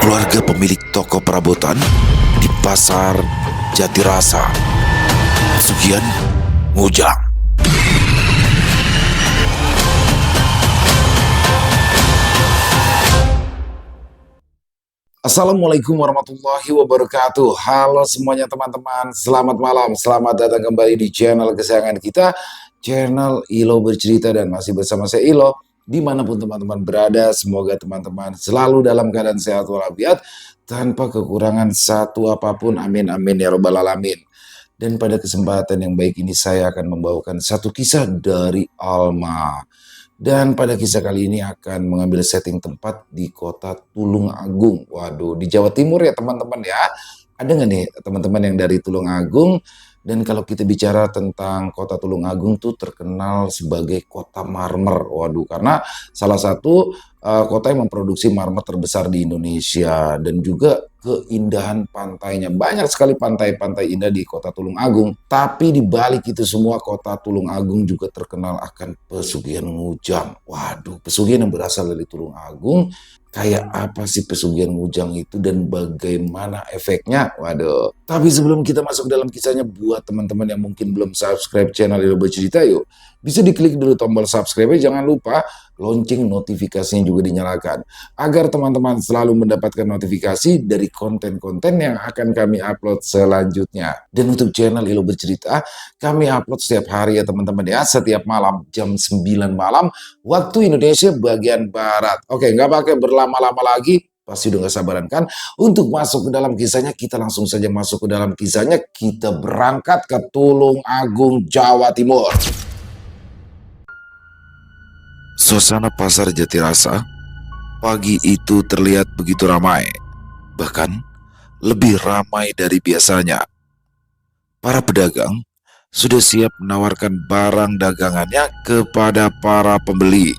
keluarga pemilik toko perabotan di pasar Jatirasa, Pesugihan Ngujang. Assalamualaikum warahmatullahi wabarakatuh. Halo semuanya teman-teman, selamat malam, selamat datang kembali di channel kesayangan kita, channel Ilo Bercerita, dan masih bersama saya Ilo. Dimanapun teman-teman berada, semoga teman-teman selalu dalam keadaan sehat walafiat, tanpa kekurangan satu apapun, amin amin ya robbal alamin. Dan pada kesempatan yang baik ini saya akan membawakan satu kisah dari Alma. Dan pada kisah kali ini akan mengambil setting tempat di kota Tulung Agung. Waduh, di Jawa Timur ya teman-teman ya. Ada nggak nih teman-teman yang dari Tulung Agung? Dan kalau kita bicara tentang kota Tulung Agung tuh terkenal sebagai kota marmer. Waduh, karena salah satu kota yang memproduksi marmer terbesar di Indonesia. Dan juga keindahan pantainya. Banyak sekali pantai-pantai indah di kota Tulung Agung. Tapi di balik itu semua, kota Tulung Agung juga terkenal akan pesugihan ngujang. Waduh, pesugihan yang berasal dari Tulung Agung. Kayak apa sih pesugihan ngujang itu dan bagaimana efeknya? Waduh. Tapi sebelum kita masuk dalam kisahnya, buat teman-teman yang mungkin belum subscribe channel Ilo Bercerita, yuk bisa diklik dulu tombol subscribe. Jangan lupa lonceng notifikasinya juga dinyalakan, agar teman-teman selalu mendapatkan notifikasi dari konten-konten yang akan kami upload selanjutnya. Dan untuk channel Ilo Bercerita, kami upload setiap hari ya teman-teman ya, setiap malam jam 9 malam waktu Indonesia bagian Barat. Oke, nggak pakai berlama-lama lagi, pasti udah gak sabaran kan untuk masuk ke dalam kisahnya. Kita langsung saja masuk ke dalam kisahnya. Kita berangkat ke Tulung Agung, Jawa Timur. Suasana pasar Jatirasa pagi itu terlihat begitu ramai, bahkan lebih ramai dari biasanya. Para pedagang sudah siap menawarkan barang dagangannya kepada para pembeli.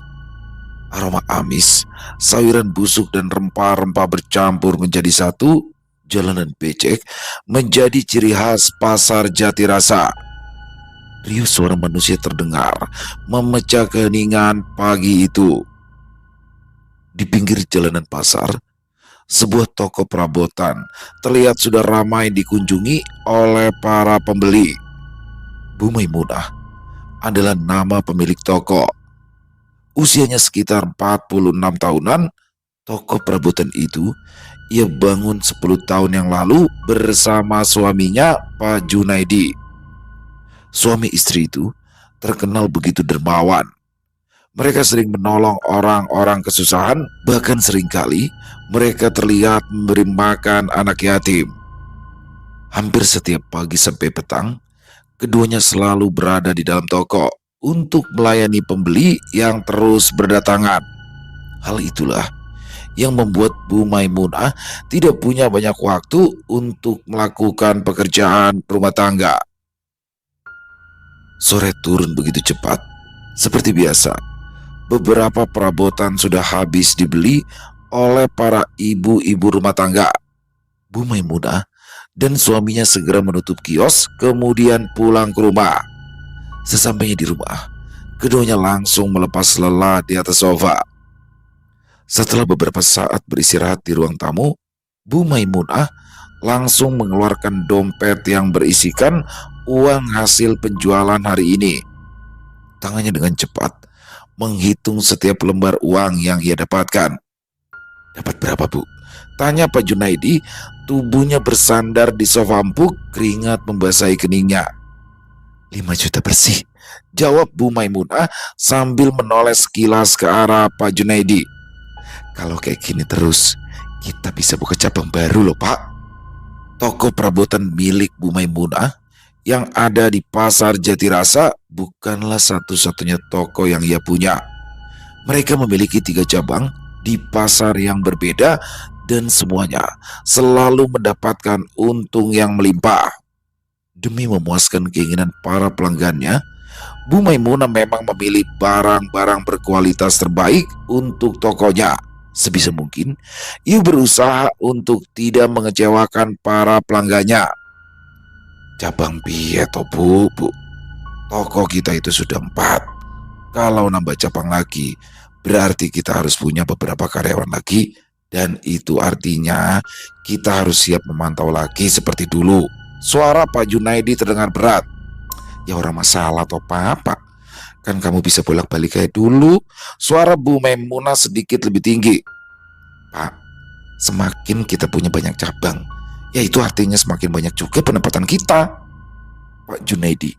Aroma amis, sayuran busuk dan rempah-rempah bercampur menjadi satu. Jalanan becek menjadi ciri khas pasar Jatirasa. Riuh suara manusia terdengar memecah keheningan pagi itu. Di pinggir jalanan pasar, sebuah toko perabotan terlihat sudah ramai dikunjungi oleh para pembeli. Bu Maimunah adalah nama pemilik toko. Usianya sekitar 46 tahunan. Toko perabotan itu ia bangun 10 tahun yang lalu bersama suaminya, Pak Junaidi. Suami istri itu terkenal begitu dermawan. Mereka sering menolong orang-orang kesusahan, bahkan seringkali mereka terlihat memberi makan anak yatim. Hampir setiap pagi sampai petang, keduanya selalu berada di dalam toko untuk melayani pembeli yang terus berdatangan. Hal itulah yang membuat Bu Maimunah tidak punya banyak waktu untuk melakukan pekerjaan rumah tangga. Sore turun begitu cepat. Seperti biasa, beberapa perabotan sudah habis dibeli oleh para ibu-ibu rumah tangga. Bu Maimunah dan suaminya segera menutup kios, kemudian pulang ke rumah. Sesampainya di rumah, keduanya langsung melepas lelah di atas sofa. Setelah beberapa saat beristirahat di ruang tamu, Bu Maimunah langsung mengeluarkan dompet yang berisikan uang hasil penjualan hari ini. Tangannya dengan cepat menghitung setiap lembar uang yang ia dapatkan. Dapat berapa, Bu? Tanya Pak Junaidi. Tubuhnya bersandar di sofa empuk, keringat membasahi keningnya. 5 juta bersih, jawab Bu Maimunah sambil menoleh sekilas ke arah Pak Junaidi. Kalau kayak gini terus, kita bisa buka cabang baru loh, Pak. Toko perabotan milik Bu Maimunah yang ada di pasar Jatirasa bukanlah satu-satunya toko yang ia punya. Mereka memiliki 3 cabang di pasar yang berbeda, dan semuanya selalu mendapatkan untung yang melimpah. Demi memuaskan keinginan para pelanggannya, Bu Maimunah memang memilih barang-barang berkualitas terbaik untuk tokonya. Sebisa mungkin, ia berusaha untuk tidak mengecewakan para pelanggannya. Cabang piye toh, Bu? Toko kita itu sudah 4. Kalau nambah cabang lagi, berarti kita harus punya beberapa karyawan lagi Dan itu artinya kita harus siap memantau lagi seperti dulu. Suara Pak Junaidi terdengar berat. Ya orang masalah atau apa-apa. Kan kamu bisa bolak-balik kayak dulu. Suara Bu Maimunah sedikit lebih tinggi. Pak, semakin kita punya banyak cabang, ya itu artinya semakin banyak juga pendapatan kita. Pak Junaidi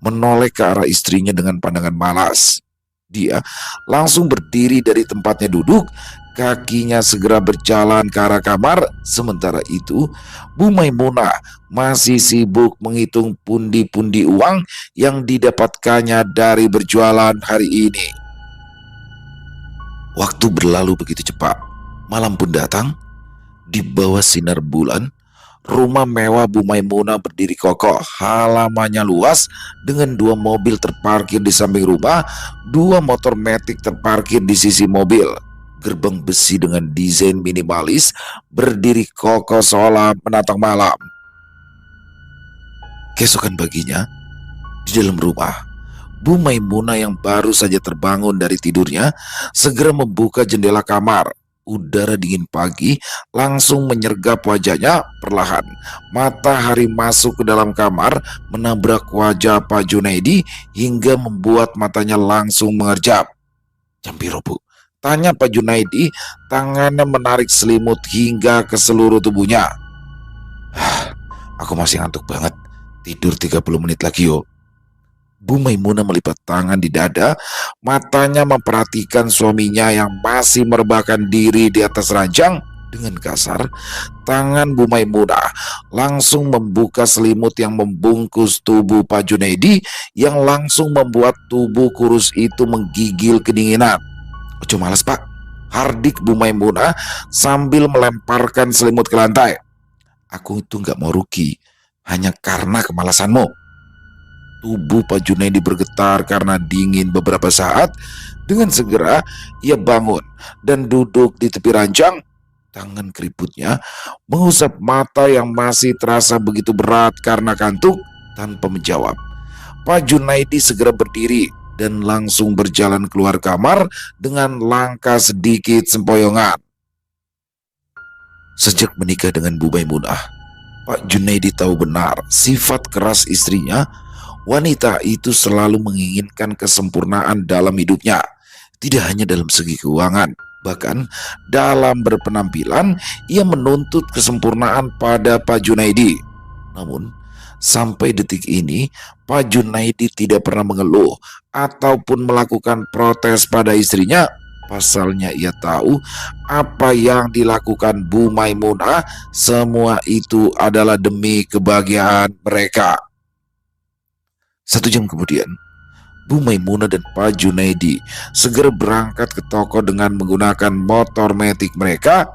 menoleh ke arah istrinya dengan pandangan malas. Dia langsung berdiri dari tempatnya duduk, kakinya segera berjalan ke arah kamar. Sementara itu, Bu Maimunah masih sibuk menghitung pundi-pundi uang yang didapatkannya dari berjualan hari ini. Waktu berlalu begitu cepat. Malam pun datang. Di bawah sinar bulan, rumah mewah Bu Maimunah berdiri kokoh. Halamannya luas dengan 2 mobil terparkir di samping rumah, 2 motor matic terparkir di sisi mobil. Gerbang besi dengan desain minimalis berdiri kokoh seolah menatang malam. Keesokan paginya, di dalam rumah, Bu Maimunah yang baru saja terbangun dari tidurnya segera membuka jendela kamar. Udara dingin pagi langsung menyergap wajahnya perlahan. Matahari masuk ke dalam kamar, menabrak wajah Pak Junaidi hingga membuat matanya langsung mengerjap. Jam piro, Bu? Tanya Pak Junaidi, tangannya menarik selimut hingga ke seluruh tubuhnya. Aku masih ngantuk banget. Tidur 30 menit lagi yo. Bu Maimunah melipat tangan di dada, matanya memperhatikan suaminya yang masih merebahkan diri di atas ranjang. Dengan kasar, tangan Bu Maimunah langsung membuka selimut yang membungkus tubuh Pak Junaidi yang langsung membuat tubuh kurus itu menggigil kedinginan. Ojo malas Pak, hardik Bu Maimunah sambil melemparkan selimut ke lantai. Aku itu gak mau rugi hanya karena kemalasanmu. Tubuh Pak Junaidi bergetar karena dingin beberapa saat. Dengan segera ia bangun dan duduk di tepi ranjang. Tangan keriputnya mengusap mata yang masih terasa begitu berat karena kantuk. Tanpa menjawab, Pak Junaidi segera berdiri dan langsung berjalan keluar kamar dengan langkah sedikit sempoyongan. Sejak menikah dengan Bu Maimunah, Pak Junaidi tahu benar sifat keras istrinya. Wanita itu selalu menginginkan kesempurnaan dalam hidupnya, tidak hanya dalam segi keuangan, bahkan dalam berpenampilan ia menuntut kesempurnaan pada Pak Junaidi. Namun, sampai detik ini Pak Junaidi tidak pernah mengeluh ataupun melakukan protes pada istrinya. Pasalnya ia tahu apa yang dilakukan Bu Maimunah, semua itu adalah demi kebahagiaan mereka. 1 jam kemudian, Bu Maimunah dan Pak Junaidi segera berangkat ke toko dengan menggunakan motor matic mereka.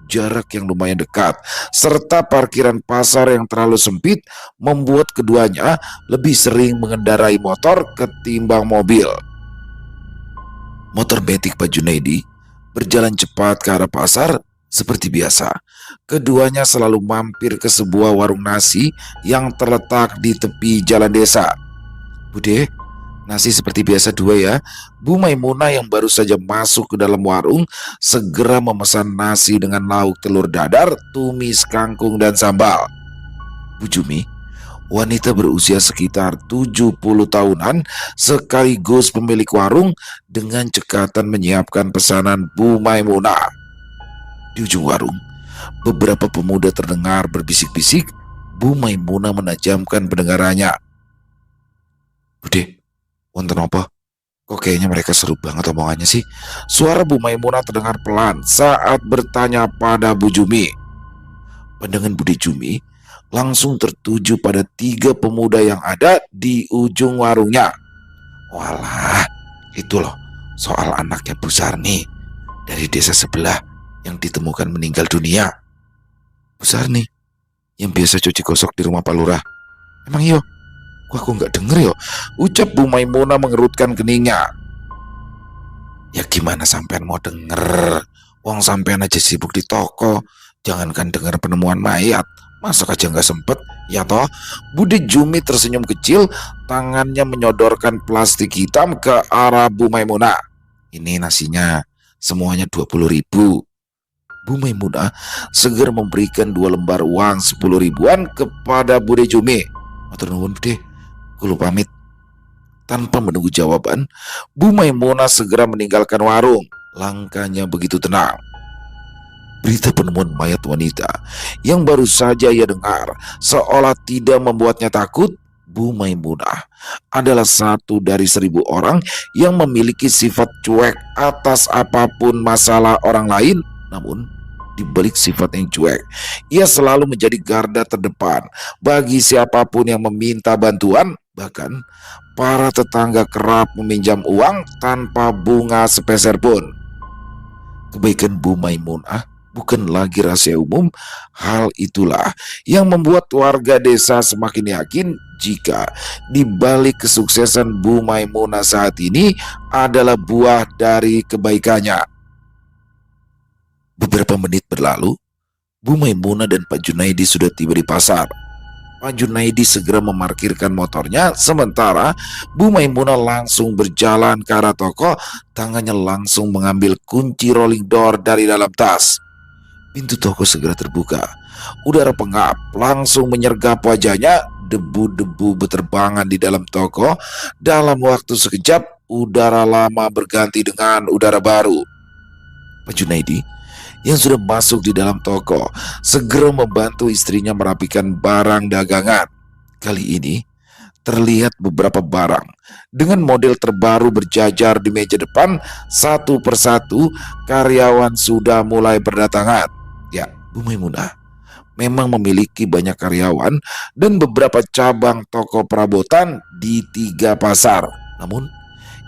Jarak yang lumayan dekat serta parkiran pasar yang terlalu sempit membuat keduanya lebih sering mengendarai motor ketimbang mobil. Motor matic Pak Junaidi berjalan cepat ke arah pasar. Seperti biasa, keduanya selalu mampir ke sebuah warung nasi yang terletak di tepi jalan desa. Bude, nasi seperti biasa 2 ya. Bu Maimunah yang baru saja masuk ke dalam warung segera memesan nasi dengan lauk telur dadar, tumis kangkung dan sambal. Bu Jumi, wanita berusia sekitar 70 tahunan sekaligus pemilik warung, dengan cekatan menyiapkan pesanan Bu Maimunah. Di ujung warung, beberapa pemuda terdengar berbisik-bisik. Bu Maimunah menajamkan pendengarannya. Bude, wonten apa? Kok kayaknya mereka seru banget omongannya sih? Suara Bu Maimunah terdengar pelan saat bertanya pada Bu Jumi. Pandangan Budi Jumi langsung tertuju pada 3 pemuda yang ada di ujung warungnya. Walah, itu loh soal anaknya Bu Sarni dari desa sebelah yang ditemukan meninggal dunia. Bu Sarni yang biasa cuci gosok di rumah Pak Lurah. Emang iyo? Wah, aku nggak denger yo, ucap Bu Maimunah mengerutkan keningnya. Ya gimana sampean mau denger? Wong sampean aja sibuk di toko, jangankan denger penemuan mayat, masak aja nggak sempet, ya toh? Budi Jumi tersenyum kecil, tangannya menyodorkan plastik hitam ke arah Bu Maimunah. Ini nasinya, semuanya 20.000. Bu Maimunah segera memberikan 2 lembar uang 10 ribuan kepada Bude Jumi. Matur nuwun Bude, kulo pamit. Tanpa menunggu jawaban, Bu Maimunah segera meninggalkan warung. Langkahnya begitu tenang. Berita penemuan mayat wanita yang baru saja ia dengar seolah tidak membuatnya takut. Bu Maimunah adalah satu dari 1.000 orang yang memiliki sifat cuek atas apapun masalah orang lain. Namun, di balik sifat yang cuek, ia selalu menjadi garda terdepan bagi siapapun yang meminta bantuan. Bahkan, para tetangga kerap meminjam uang tanpa bunga sepeser pun. Kebaikan Bu Maimunah bukan lagi rahasia umum. Hal itulah yang membuat warga desa semakin yakin jika di balik kesuksesan Bu Maimunah saat ini adalah buah dari kebaikannya. Beberapa menit berlalu, Bu Maimunah dan Pak Junaidi sudah tiba di pasar. Pak Junaidi segera memarkirkan motornya, sementara Bu Maimunah langsung berjalan ke arah toko. Tangannya langsung mengambil kunci rolling door dari dalam tas. Pintu toko segera terbuka. Udara pengap langsung menyergap wajahnya. Debu-debu berterbangan di dalam toko. Dalam waktu sekejap, udara lama berganti dengan udara baru. Pak Junaidi yang sudah masuk di dalam toko segera membantu istrinya merapikan barang dagangan. Kali ini terlihat beberapa barang dengan model terbaru berjajar di meja depan. Satu persatu karyawan sudah mulai berdatangan. Ya, Bu Maimunah memang memiliki banyak karyawan dan beberapa cabang toko perabotan di 3 pasar. Namun,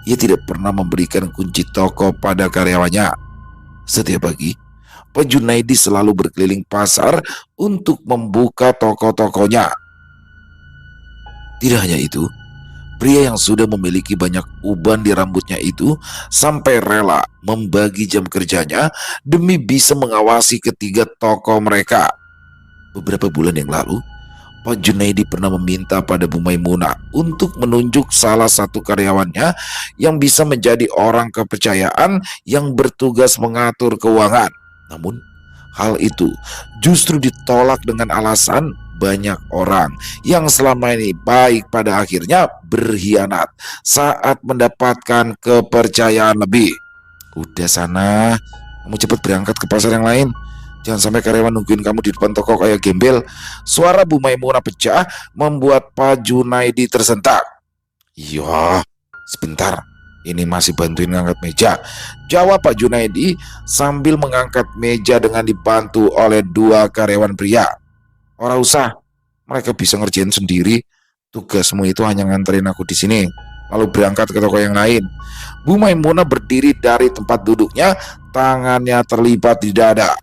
ia tidak pernah memberikan kunci toko pada karyawannya. Setiap pagi, Pak Junaidi selalu berkeliling pasar untuk membuka toko-tokonya. Tidak hanya itu, pria yang sudah memiliki banyak uban di rambutnya itu sampai rela membagi jam kerjanya demi bisa mengawasi ketiga toko mereka. Beberapa bulan yang lalu, Pak Junaidi pernah meminta pada Bu Maimunah untuk menunjuk salah satu karyawannya yang bisa menjadi orang kepercayaan yang bertugas mengatur keuangan. Namun, hal itu justru ditolak dengan alasan banyak orang yang selama ini baik pada akhirnya berkhianat saat mendapatkan kepercayaan lebih. Udah sana, kamu cepat berangkat ke pasar yang lain. Jangan sampai karyawan nungguin kamu di depan toko kayak gembel. Suara Bu Maimunah pecah membuat Pak Junaidi tersentak. Iya, sebentar. Ini masih bantuin ngangkat meja, jawab Pak Junaidi sambil mengangkat meja dengan dibantu oleh 2 karyawan pria. Ora usah, mereka bisa ngerjain sendiri. Tugasmu itu hanya nganterin aku di sini, lalu berangkat ke toko yang lain. Bu Maimunah berdiri dari tempat duduknya, tangannya terlibat di dada.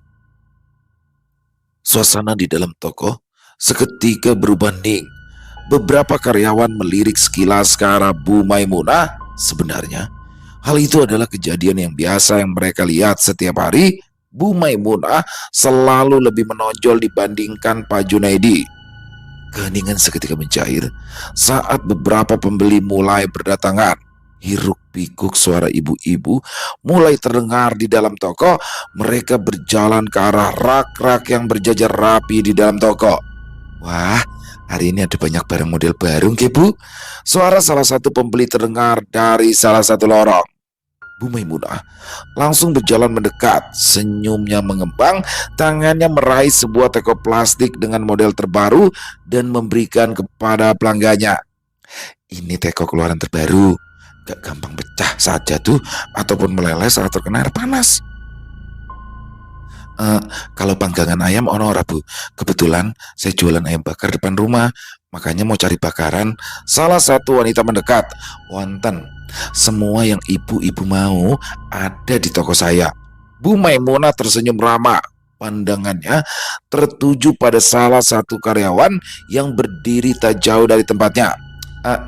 Suasana di dalam toko seketika berubah hening. Beberapa karyawan melirik sekilas ke arah Bu Maimunah. Sebenarnya, hal itu adalah kejadian yang biasa yang mereka lihat setiap hari. Bu Maimunah selalu lebih menonjol dibandingkan Pak Junaidi. Keheningan seketika mencair saat beberapa pembeli mulai berdatangan. Hiruk-pikuk suara ibu-ibu mulai terdengar di dalam toko. Mereka berjalan ke arah rak-rak yang berjajar rapi di dalam toko. Wah, hari ini ada banyak barang model baru, nggih, Bu? Suara salah satu pembeli terdengar dari salah satu lorong. Bu Maimunah langsung berjalan mendekat, senyumnya mengembang, tangannya meraih sebuah teko plastik dengan model terbaru dan memberikan kepada pelanggannya. Ini teko keluaran terbaru, gak gampang pecah saat jatuh ataupun meleleh saat terkena air panas. Kalau panggangan ayam ono ora, Bu? Kebetulan saya jualan ayam bakar depan rumah, makanya mau cari bakaran. Salah satu wanita mendekat. Wonten, semua yang ibu-ibu mau ada di toko saya. Bu Maimunah tersenyum ramah. Pandangannya tertuju pada salah satu karyawan yang berdiri tak jauh dari tempatnya.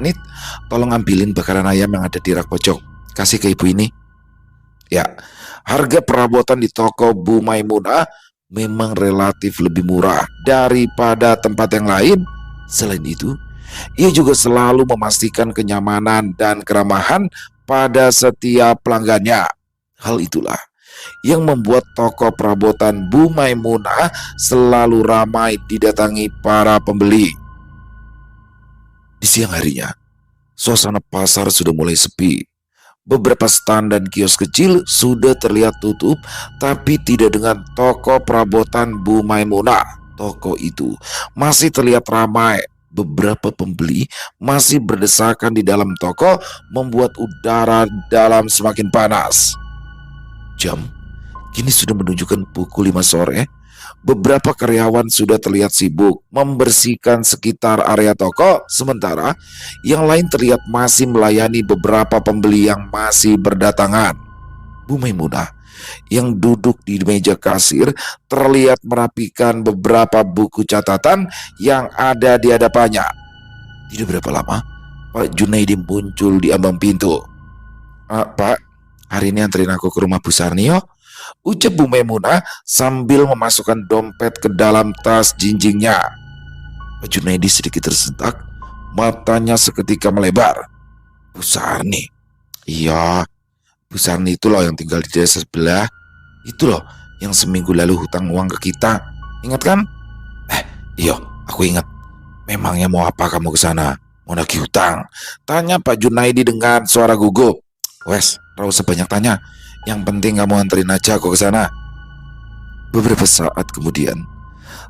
Nit, tolong ambilin bakaran ayam yang ada di rak pojok. Kasih ke ibu ini. Ya, harga perabotan di toko Bu Maimunah memang relatif lebih murah daripada tempat yang lain. Selain itu, ia juga selalu memastikan kenyamanan dan keramahan pada setiap pelanggannya. Hal itulah yang membuat toko perabotan Bu Maimunah selalu ramai didatangi para pembeli. Di siang harinya, suasana pasar sudah mulai sepi. Beberapa stand dan kios kecil sudah terlihat tutup, tapi tidak dengan toko perabotan Bu Maimunah. Toko itu masih terlihat ramai. Beberapa pembeli masih berdesakan di dalam toko, membuat udara dalam semakin panas. Jam kini sudah menunjukkan pukul 5 sore. Beberapa karyawan sudah terlihat sibuk membersihkan sekitar area toko, sementara yang lain terlihat masih melayani beberapa pembeli yang masih berdatangan. Bu Maimunah yang duduk di meja kasir terlihat merapikan beberapa buku catatan yang ada di hadapannya. Tidak berapa lama, Pak Junaidi muncul di ambang pintu. Pak, hari ini anterin aku ke rumah Bu Sarni yuk, ucap Bu Maimunah sambil memasukkan dompet ke dalam tas jinjingnya. Pak Junaidi sedikit tersentak, matanya seketika melebar. Bu Sarni? Iya, Bu Sarni itu loh yang tinggal di desa sebelah. Itu loh yang seminggu lalu hutang uang ke kita. Ingat kan? Iya, aku ingat. Memangnya mau apa kamu ke sana? Mau nagih hutang? Tanya Pak Junaidi dengan suara gugup. Wes, gak usah banyak tanya. Yang penting kamu anterin aja aku ke sana. Beberapa saat kemudian,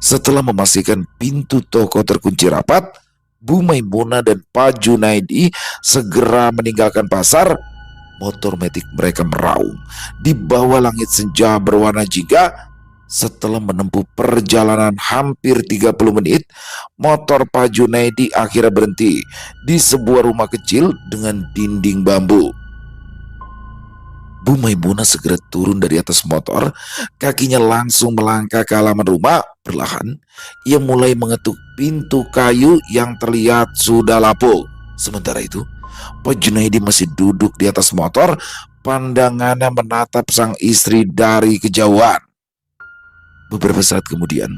setelah memastikan pintu toko terkunci rapat, Bu Maimunah dan Pak Junaidi segera meninggalkan pasar. Motor metik mereka meraung di bawah langit senja berwarna jingga. Setelah menempuh perjalanan hampir 30 menit, motor Pak Junaidi akhirnya berhenti di sebuah rumah kecil dengan dinding bambu. Bu Maimunah segera turun dari atas motor, kakinya langsung melangkah ke halaman rumah. Perlahan, ia mulai mengetuk pintu kayu yang terlihat sudah lapuk. Sementara itu, Pak Junaidi masih duduk di atas motor, pandangannya menatap sang istri dari kejauhan. Beberapa saat kemudian,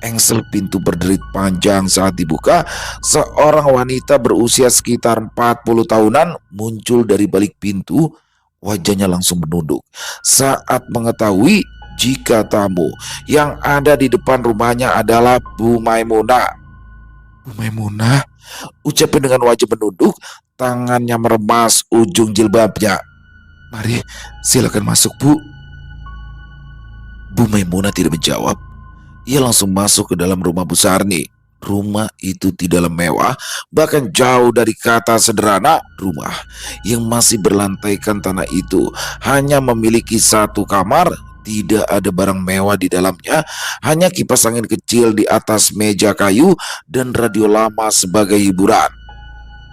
engsel pintu berderit panjang saat dibuka. Seorang wanita berusia sekitar 40 tahunan muncul dari balik pintu. Wajahnya langsung menunduk saat mengetahui jika tamu yang ada di depan rumahnya adalah Bu Maimunah. Bu Maimunah, ucapnya dengan wajah menunduk, tangannya meremas ujung jilbabnya. Mari, silakan masuk, Bu. Bu Maimunah tidak menjawab. Ia langsung masuk ke dalam rumah Bu Sarni. Rumah itu tidaklah mewah, bahkan jauh dari kata sederhana. Rumah yang masih berlantaikan tanah itu hanya memiliki satu kamar. Tidak ada barang mewah di dalamnya, hanya kipas angin kecil di atas meja kayu dan radio lama sebagai hiburan.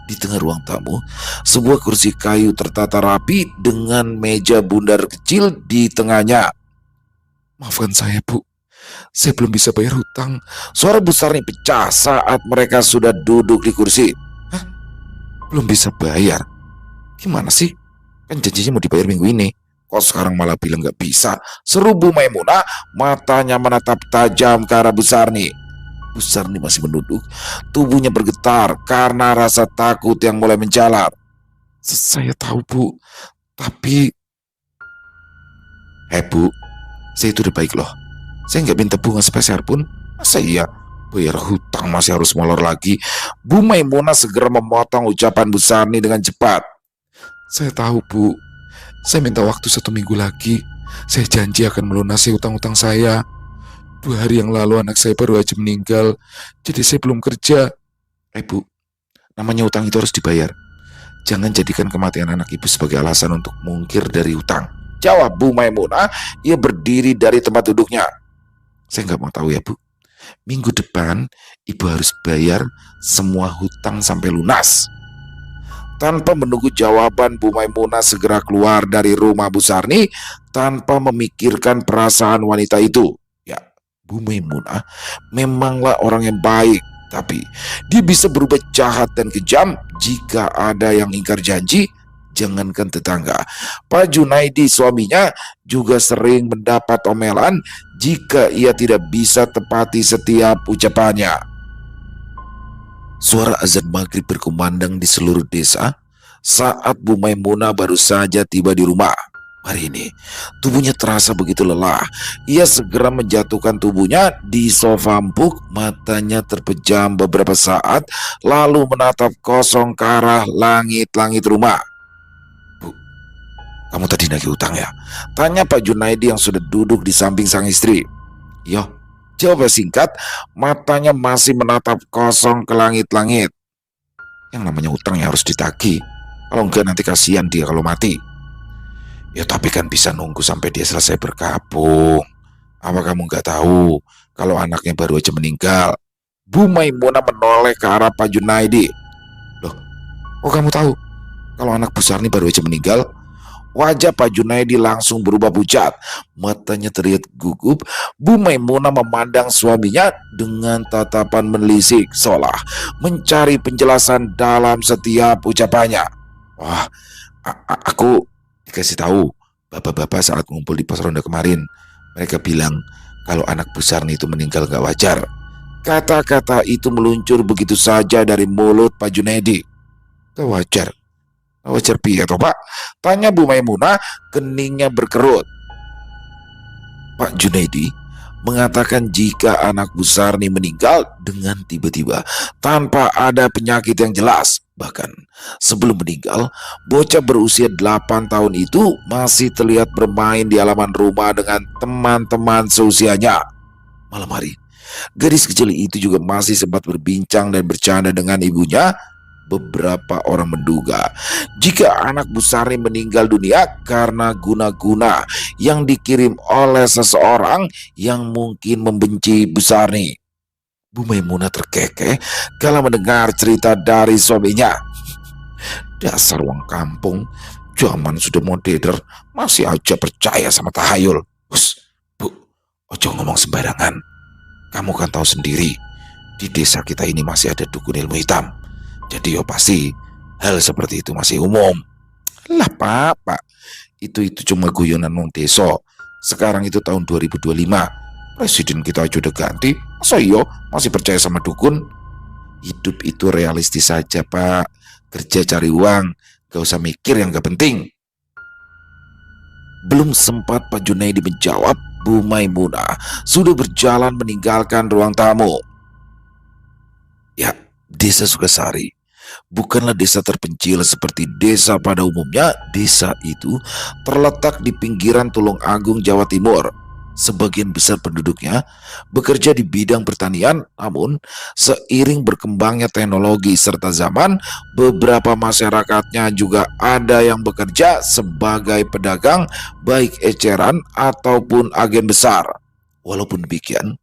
Di tengah ruang tamu, sebuah kursi kayu tertata rapi dengan meja bundar kecil di tengahnya. Maafkan saya, Bu. Saya belum bisa bayar hutang. Suara Bu Sarni pecah saat mereka sudah duduk di kursi. Hah? Belum bisa bayar? Gimana sih? Kan janjinya mau dibayar minggu ini. Kok sekarang malah bilang gak bisa? Seru Bu Maimunah, matanya menatap tajam ke arah Bu Sarni. Bu Sarni masih menunduk, tubuhnya bergetar karena rasa takut yang mulai menjalar. Saya tahu, Bu, tapi... Bu, saya itu udah baik loh. Saya nggak minta bunga sepeser pun. Masa iya bayar hutang masih harus molor lagi? Bu Maimunah segera memotong ucapan Bu Sarni dengan cepat. Saya tahu, Bu. Saya minta waktu 1 minggu lagi. Saya janji akan melunasi hutang-hutang saya. 2 hari yang lalu anak saya baru aja meninggal, jadi saya belum kerja. Bu, namanya hutang itu harus dibayar. Jangan jadikan kematian anak ibu sebagai alasan untuk mungkir dari hutang, jawab Bu Maimunah. Ia berdiri dari tempat duduknya. Saya nggak mau tahu ya, Bu. Minggu depan ibu harus bayar semua hutang sampai lunas. Tanpa menunggu jawaban, Bu Maimunah segera keluar dari rumah Bu Sarni tanpa memikirkan perasaan wanita itu. Ya, Bu Maimunah memanglah orang yang baik, tapi dia bisa berubah jahat dan kejam jika ada yang ingkar janji. Jangankan tetangga, Pak Junaidi suaminya juga sering mendapat omelan jika ia tidak bisa tepati setiap ucapannya. Suara azan maghrib berkumandang di seluruh desa saat Bu Maimunah baru saja tiba di rumah. Hari ini, tubuhnya terasa begitu lelah. Ia segera menjatuhkan tubuhnya di sofa empuk, matanya terpejam beberapa saat, lalu menatap kosong ke arah langit-langit rumah. Bu, kamu tadi nagih utang ya? Tanya Pak Junaidi yang sudah duduk di samping sang istri. Yo, jawab singkat, matanya masih menatap kosong ke langit-langit. Yang namanya utang ya harus ditagih. Kalau enggak nanti kasihan dia kalau mati. Ya tapi kan bisa nunggu sampai dia selesai berkabung. Apa kamu nggak tahu kalau anaknya baru aja meninggal? Bu Maimunah menoleh ke arah Pak Junaidi. Loh, kok kamu tahu kalau anak Bu Sarni baru aja meninggal? Wajah Pak Junaidi langsung berubah pucat. Matanya terlihat gugup. Bu Maimunah memandang suaminya dengan tatapan menelisik, seolah mencari penjelasan dalam setiap ucapannya. Wah, aku dikasih tahu bapak-bapak saat ngumpul di pos ronda kemarin. Mereka bilang kalau anak Bu Sarni itu meninggal gak wajar. Kata-kata itu meluncur begitu saja dari mulut Pak Junaidi. Gak wajar? Gak wajar piye toh Pak? Tanya Bu Maimunah, keningnya berkerut. Pak Junaidi mengatakan jika anak Bu Sarni meninggal dengan tiba-tiba tanpa ada penyakit yang jelas. Bahkan sebelum meninggal, bocah berusia 8 tahun itu masih terlihat bermain di halaman rumah dengan teman-teman seusianya. Malam hari, gadis kecil itu juga masih sempat berbincang dan bercanda dengan ibunya. Beberapa orang menduga jika anak Bu Sarni meninggal dunia karena guna-guna yang dikirim oleh seseorang yang mungkin membenci Bu Sarni. Bu Maimunah terkekeh kala mendengar cerita dari suaminya. Dasar uang kampung, zaman sudah modern, masih aja percaya sama tahayul. Hus, Bu, ojo ngomong sembarangan. Kamu kan tahu sendiri, di desa kita ini masih ada dukun ilmu hitam. Jadi yo pasti hal seperti itu masih umum. Lah Pak, itu cuma guyonan wong desa. Sekarang itu tahun 2025. Presiden kita aja udah ganti. Masa iyo masih percaya sama dukun? Hidup itu realistis saja Pak. Kerja cari uang, gak usah mikir yang gak penting. Belum sempat Pak Junaidi menjawab, Bu Maimunah sudah berjalan meninggalkan ruang tamu. Ya, desa Sukasari bukanlah desa terpencil seperti desa pada umumnya. Desa itu terletak di pinggiran Tulung Agung, Jawa Timur. Sebagian besar penduduknya bekerja di bidang pertanian, namun seiring berkembangnya teknologi serta zaman, beberapa masyarakatnya juga ada yang bekerja sebagai pedagang, baik eceran ataupun agen besar. Walaupun demikian,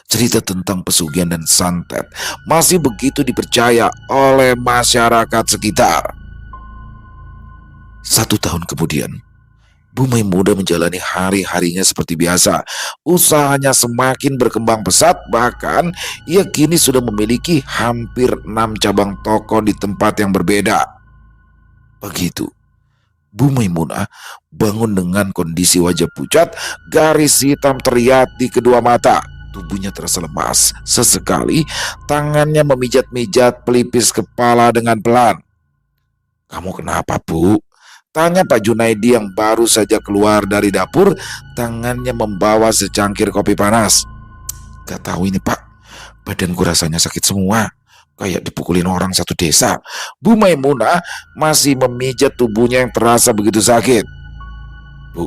cerita tentang pesugihan dan santet masih begitu dipercaya oleh masyarakat sekitar. 1 tahun kemudian, Bu Maimunah menjalani hari-harinya seperti biasa. Usahanya semakin berkembang pesat, bahkan ia kini sudah memiliki hampir 6 cabang toko di tempat yang berbeda. Begitu, Bu Maimunah bangun dengan kondisi wajah pucat, garis hitam terlihat di kedua mata. Tubuhnya terasa lemas. Sesekali tangannya memijat-mijat pelipis kepala dengan pelan. Kamu kenapa Bu? Tanya Pak Junaidi yang baru saja keluar dari dapur, tangannya membawa secangkir kopi panas. Gak tahu ini Pak, badanku rasanya sakit semua, kayak dipukulin orang satu desa. Bu Maimunah masih memijat tubuhnya yang terasa begitu sakit. Bu,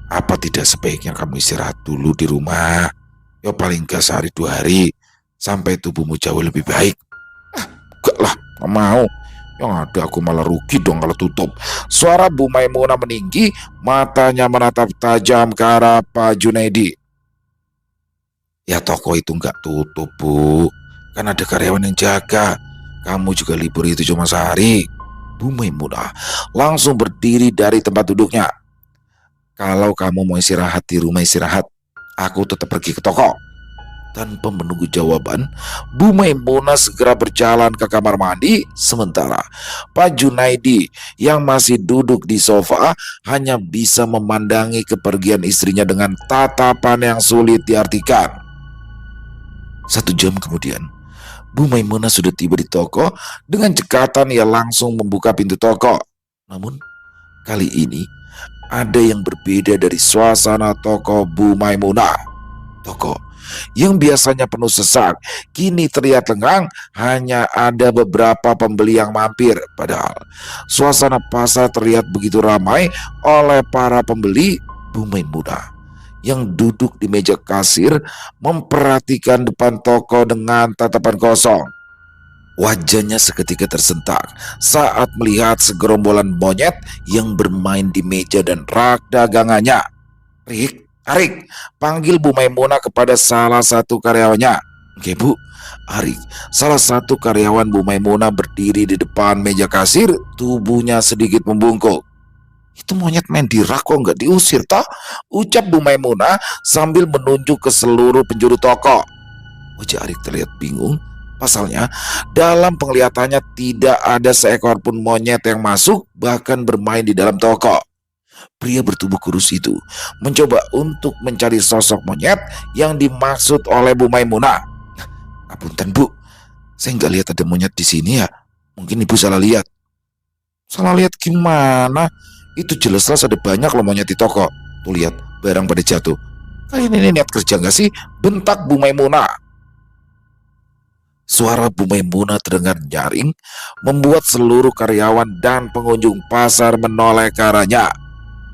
apa tidak sebaiknya kamu istirahat dulu di rumah? Ya paling gak sehari 2 hari, sampai tubuhmu jauh lebih baik. Gak lah, gak mau. Yang ada aku malah rugi dong kalau tutup. Suara Bu Maimunah meninggi, matanya menatap tajam ke arah Pak Junaidi. Ya toko itu nggak tutup Bu, kan ada karyawan yang jaga. Kamu juga libur itu cuma sehari. Bu Maimunah langsung berdiri dari tempat duduknya. Kalau kamu mau istirahat di rumah istirahat, aku tetap pergi ke toko. Tanpa menunggu jawaban, Bu Maimunah segera berjalan ke kamar mandi. Sementara Pak Junaidi yang masih duduk di sofa hanya bisa memandangi kepergian istrinya dengan tatapan yang sulit diartikan. 1 jam kemudian, Bu Maimunah sudah tiba di toko. Dengan cekatan ia langsung membuka pintu toko. Namun kali ini ada yang berbeda dari suasana toko Bu Maimunah. Toko yang biasanya penuh sesak kini terlihat lengang, hanya ada beberapa pembeli yang mampir. Padahal suasana pasar terlihat begitu ramai oleh para pembeli. Bu Maimunah yang duduk di meja kasir memperhatikan depan toko dengan tatapan kosong. Wajahnya seketika tersentak saat melihat segerombolan monyet yang bermain di meja dan rak dagangannya. Arik, panggil Bu Maimunah kepada salah satu karyawannya. Oke Bu, Arik, salah satu karyawan Bu Maimunah berdiri di depan meja kasir, tubuhnya sedikit membungkuk. Itu monyet main di rak kok nggak diusir toh? Ucap Bu Maimunah sambil menunjuk ke seluruh penjuru toko. Wajah Arik terlihat bingung. Pasalnya, dalam penglihatannya tidak ada seekor pun monyet yang masuk bahkan bermain di dalam toko. Pria bertubuh kurus itu mencoba untuk mencari sosok monyet yang dimaksud oleh Bu Maimunah. Apunten Bu, saya nggak lihat ada monyet di sini ya. Mungkin Ibu salah lihat. Salah lihat gimana? Itu jelas-jelas ada banyak loh monyet di toko. Tuh lihat, barang pada jatuh. Kalian ini niat kerja nggak sih? Bentak Bu Maimunah. Suara Bu Maimunah terdengar nyaring, membuat seluruh karyawan dan pengunjung pasar menoleh ke arahnya.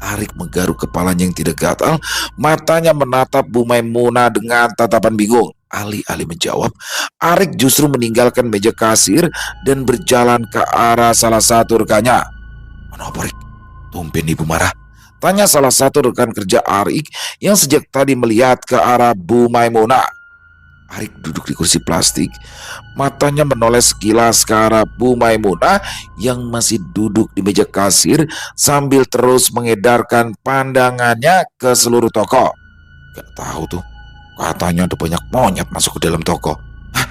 Arik menggaruk kepalanya yang tidak gatal, matanya menatap Bu Maimunah dengan tatapan bingung. Alih-alih menjawab, Arik justru meninggalkan meja kasir dan berjalan ke arah salah satu rekannya. Kenapa Arik? Tumben Ibu marah? Tanya salah satu rekan kerja Arik yang sejak tadi melihat ke arah Bu Maimunah. Arik duduk di kursi plastik, matanya menoleh sekilas ke arah Bu Maimunah yang masih duduk di meja kasir sambil terus mengedarkan pandangannya ke seluruh toko. Gak tahu tuh, katanya ada banyak monyet masuk ke dalam toko. Hah,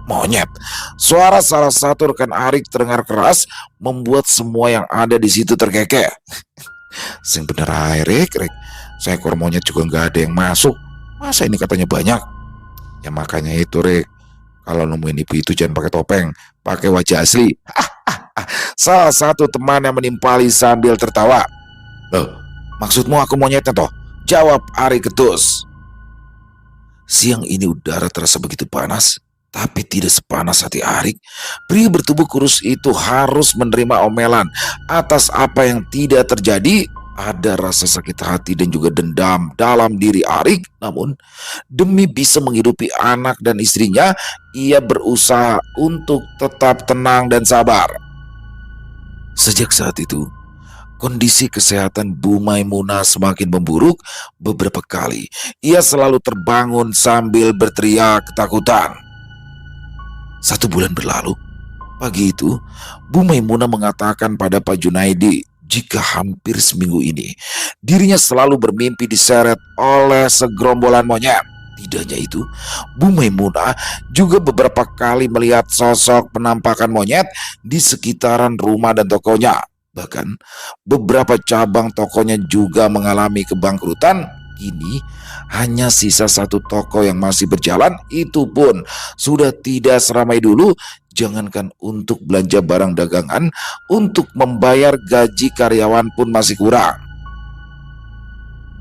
monyet? Suara salah satu rekan Arik terdengar keras, membuat semua yang ada di situ terkekeh. Sing bener Arik, seekor monyet juga gak ada yang masuk. Masa ini katanya banyak? Ya makanya itu Rik, kalau nemuin ibu itu jangan pakai topeng, pakai wajah asli. Salah satu teman yang menimpali sambil tertawa. Loh, maksudmu aku monyetnya toh? Jawab Arik ketus. Siang ini udara terasa begitu panas, tapi tidak sepanas hati Arik. Pria bertubuh kurus itu harus menerima omelan atas apa yang tidak terjadi. Ada rasa sakit hati dan juga dendam dalam diri Arik. Namun demi bisa menghidupi anak dan istrinya, ia berusaha untuk tetap tenang dan sabar. Sejak saat itu, kondisi kesehatan Bu Maimunah semakin memburuk. Beberapa kali ia selalu terbangun sambil berteriak ketakutan. 1 bulan berlalu. Pagi itu, Bu Maimunah mengatakan pada Pak Junaidi jika hampir seminggu ini dirinya selalu bermimpi diseret oleh segerombolan monyet. Tidak hanya itu, Bu Maimunah juga beberapa kali melihat sosok penampakan monyet di sekitaran rumah dan tokonya. Bahkan beberapa cabang tokonya juga mengalami kebangkrutan. Kini hanya sisa 1 toko yang masih berjalan, itu pun sudah tidak seramai dulu. Jangankan untuk belanja barang dagangan, untuk membayar gaji karyawan pun masih kurang.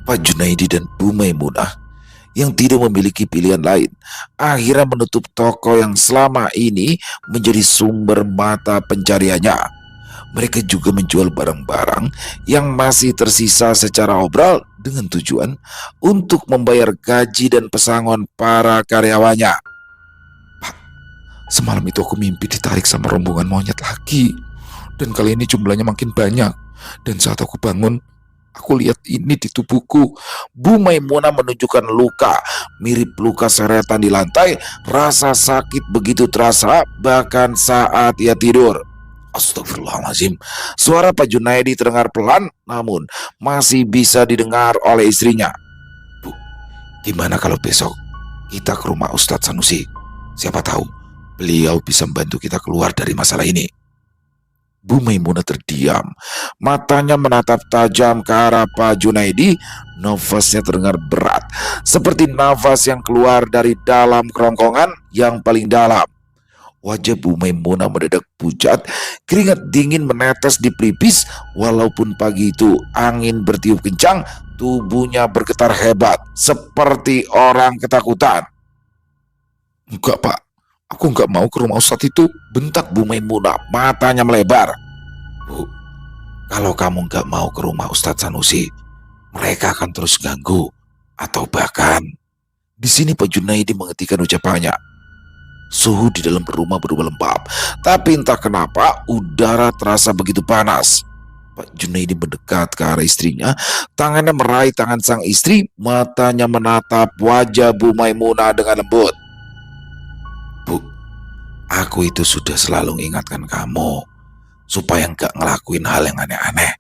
Pak Junaidi dan Bu Maimunah yang tidak memiliki pilihan lain akhirnya menutup toko yang selama ini menjadi sumber mata pencariannya. Mereka juga menjual barang-barang yang masih tersisa secara obral dengan tujuan untuk membayar gaji dan pesangon para karyawannya. Pak, semalam itu aku mimpi ditarik sama rombongan monyet lagi. Dan kali ini jumlahnya makin banyak. Dan saat aku bangun, aku lihat ini di tubuhku. Bu Maimunah menunjukkan luka, mirip luka seretan di lantai. Rasa sakit begitu terasa bahkan saat ia tidur. Astagfirullahaladzim. Suara Pak Junaidi terdengar pelan, namun masih bisa didengar oleh istrinya. Bu, gimana kalau besok kita ke rumah Ustadz Sanusi? Siapa tahu beliau bisa membantu kita keluar dari masalah ini. Bu Maimunah terdiam, matanya menatap tajam ke arah Pak Junaidi. Nafasnya terdengar berat, seperti nafas yang keluar dari dalam kerongkongan yang paling dalam. Wajah Bu Maimunah mendadak pucat, keringat dingin menetes di pelipis. Walaupun pagi itu angin bertiup kencang, tubuhnya bergetar hebat, seperti orang ketakutan. "Enggak, Pak. Aku enggak mau ke rumah Ustadz itu," bentak Bu Maimunah, matanya melebar. "Bu, kalau kamu enggak mau ke rumah Ustadz Sanusi, mereka akan terus ganggu. Atau bahkan..." Di sini Pak Junaidi menghentikan ucapannya. Suhu di dalam rumah berubah lembab, tapi entah kenapa udara terasa begitu panas. Pak Junaidi mendekat ke arah istrinya, tangannya meraih tangan sang istri, matanya menatap wajah Bu Maimunah dengan lembut. "Bu, aku itu sudah selalu mengingatkan kamu supaya enggak ngelakuin hal yang aneh-aneh.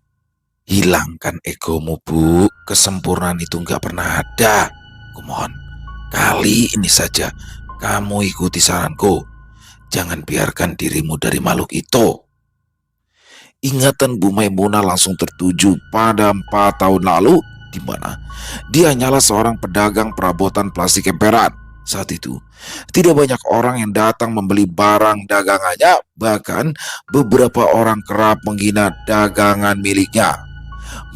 Hilangkan egomu, Bu. Kesempurnaan itu enggak pernah ada. Kumohon, kali ini saja kamu ikuti saranku. Jangan biarkan dirimu dari makhluk itu." Ingatan Bu Maimunah langsung tertuju pada 4 tahun lalu, di mana dia hanyalah seorang pedagang perabotan plastik emperan. Saat itu, tidak banyak orang yang datang membeli barang dagangannya, bahkan beberapa orang kerap menghina dagangan miliknya.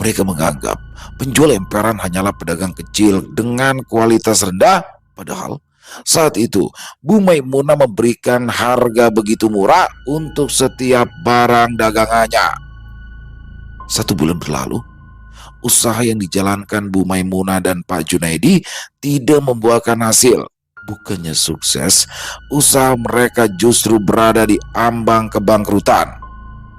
Mereka menganggap penjual emperan hanyalah pedagang kecil dengan kualitas rendah, padahal saat itu Bu Maimunah memberikan harga begitu murah untuk setiap barang dagangannya. 1 bulan berlalu, usaha yang dijalankan Bu Maimunah dan Pak Junaidi tidak membuahkan hasil. Bukannya sukses, usaha mereka justru berada di ambang kebangkrutan.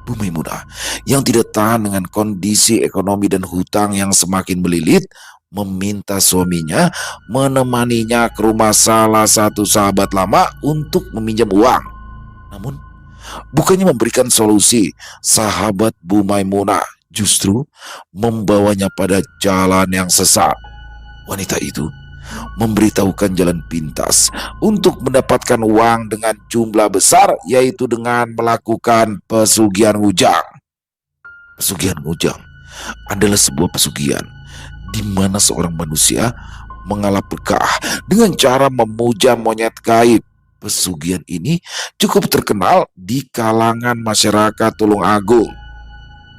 Bu Maimunah yang tidak tahan dengan kondisi ekonomi dan hutang yang semakin melilit, meminta suaminya menemaninya ke rumah salah satu sahabat lama untuk meminjam uang. Namun, bukannya memberikan solusi, sahabat Bu Maimunah justru membawanya pada jalan yang sesat. Wanita itu memberitahukan jalan pintas untuk mendapatkan uang dengan jumlah besar, yaitu dengan melakukan pesugihan ngujang. Pesugihan ngujang adalah sebuah pesugihan di mana seorang manusia mengalap berkah dengan cara memuja monyet gaib. Pesugihan ini cukup terkenal di kalangan masyarakat Tulungagung.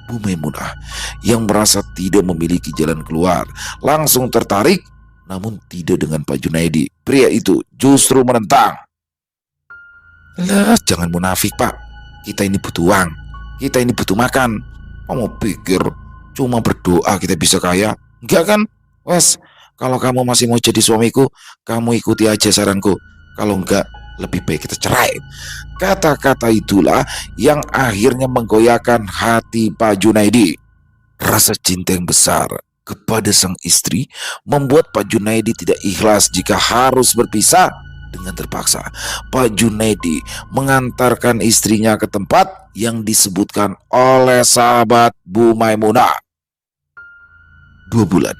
Bu Maimunah yang merasa tidak memiliki jalan keluar langsung tertarik, namun tidak dengan Pak Junaidi. Pria itu justru menentang. "Lah, jangan munafik, Pak. Kita ini butuh uang. Kita ini butuh makan. Kamu pikir cuma berdoa kita bisa kaya? Enggak kan? Wes, kalau kamu masih mau jadi suamiku, kamu ikuti aja saranku. Kalau enggak, lebih baik kita cerai." Kata-kata itulah yang akhirnya menggoyahkan hati Pak Junaidi. Rasa cinta yang besar kepada sang istri membuat Pak Junaidi tidak ikhlas jika harus berpisah. Dengan terpaksa, Pak Junaidi mengantarkan istrinya ke tempat yang disebutkan oleh sahabat Bu Maimunah. 2 bulan